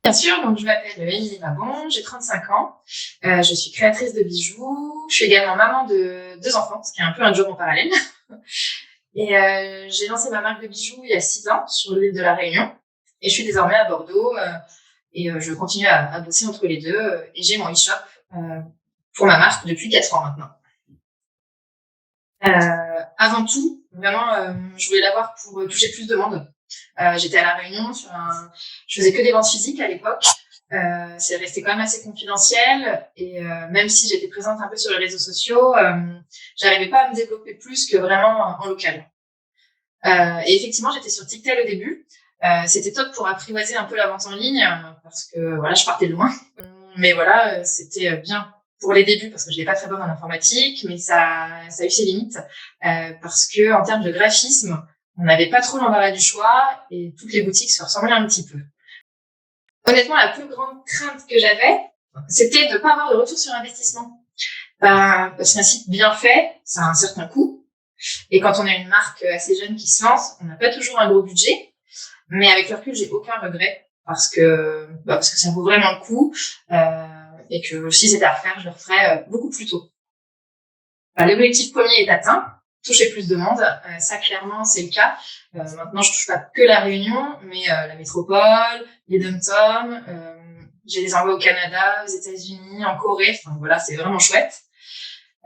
Bien sûr, donc je m'appelle Émilie Mabon, j'ai 35 ans, je suis créatrice de bijoux, je suis également maman de 2 enfants, ce qui est un peu un job en parallèle. Et j'ai lancé ma marque de bijoux il y a 6 ans sur l'île de la Réunion et je suis désormais à Bordeaux et je continue à bosser entre les deux et j'ai mon e-shop pour ma marque depuis 4 ans maintenant. Avant tout, vraiment, je voulais l'avoir pour toucher plus de monde. J'étais à La Réunion je faisais que des ventes physiques à l'époque. C'est resté quand même assez confidentiel et même si j'étais présente un peu sur les réseaux sociaux, j'arrivais pas à me développer plus que vraiment en local. Et effectivement, j'étais sur TikTok au début. C'était top pour apprivoiser un peu la vente en ligne parce que voilà, je partais de loin. Mais voilà, c'était bien pour les débuts parce que je n'étais pas très bonne en informatique, mais ça a eu ses limites parce que en termes de graphisme, on n'avait pas trop l'embarras du choix et toutes les boutiques se ressemblaient un petit peu. Honnêtement, la plus grande crainte que j'avais, c'était de ne pas avoir de retour sur investissement. Parce qu'un site bien fait, ça a un certain coût. Et quand on a une marque assez jeune qui se lance, on n'a pas toujours un gros budget. Mais avec le recul, j'ai aucun regret parce que ça vaut vraiment le coup et que si c'était à refaire, je le referais beaucoup plus tôt. L'objectif premier est atteint, toucher plus de monde. Ça, clairement, c'est le cas. Maintenant, je touche pas que la Réunion, mais la métropole, les dom-toms. J'ai des envois au Canada, aux États-Unis, en Corée. Enfin, voilà, c'est vraiment chouette.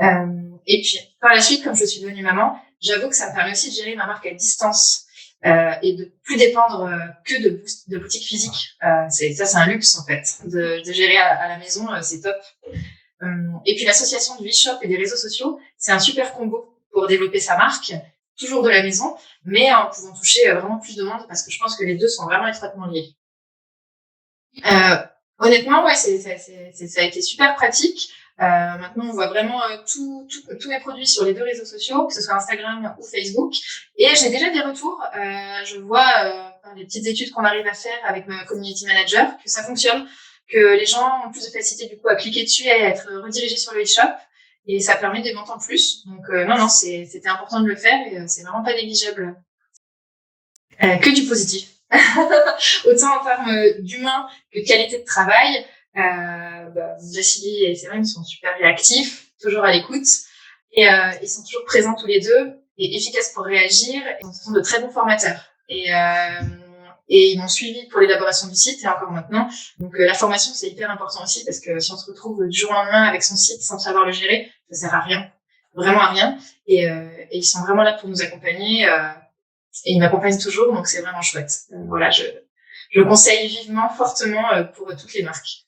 Et puis, par la suite, comme je suis devenue maman, j'avoue que ça me permet aussi de gérer ma marque à distance et de plus dépendre que de boutiques physiques. C'est un luxe, en fait, de gérer à la maison, c'est top. Et puis, l'association du e-shop et des réseaux sociaux, c'est un super combo pour développer sa marque, toujours de la maison, mais en pouvant toucher vraiment plus de monde parce que je pense que les deux sont vraiment étroitement liés. Honnêtement, ouais, ça a été super pratique. Maintenant, on voit vraiment tous mes produits sur les deux réseaux sociaux, que ce soit Instagram ou Facebook. Et j'ai déjà des retours. Je vois par les petites études qu'on arrive à faire avec ma community manager que ça fonctionne, que les gens ont plus de facilité du coup à cliquer dessus et à être redirigés sur le e-shop. Et ça permet des ventes en plus. Donc non, c'était important de le faire et c'est vraiment pas négligeable. Que du positif. Autant en termes d'humain que de qualité de travail. Vassili et Séverine sont super réactifs, toujours à l'écoute, et ils sont toujours présents tous les deux et efficaces pour réagir. Et ce sont de très bons formateurs. Et ils m'ont suivi pour l'élaboration du site et encore maintenant. Donc la formation, c'est hyper important aussi parce que si on se retrouve du jour au lendemain avec son site sans savoir le gérer, ça sert à rien, vraiment à rien. Et ils sont vraiment là pour nous accompagner. Et ils m'accompagnent toujours, donc c'est vraiment chouette. Voilà, je conseille vivement, fortement pour toutes les marques.